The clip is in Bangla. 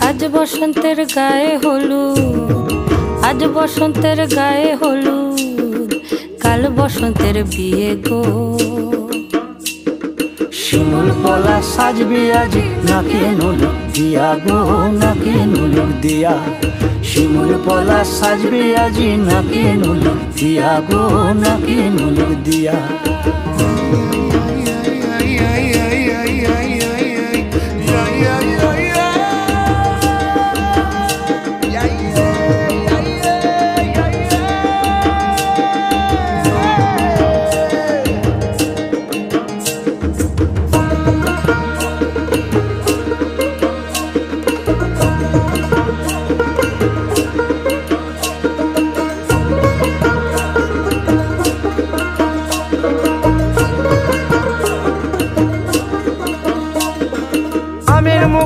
আজ বসন্তের গায়ে হলুদ, আজ বসন্তের গায়ে হলুদ, কাল বসন্তের বিয়ে গো। শিমুল পলা সাজবি আজি নাকে নুলুক দিয়া গো, নাকে নুলুক দিয়া। শিমুল পলা সাজবি আজি নাকে নুলুক দিয়া গো, নাকে নুলুক দিয়া।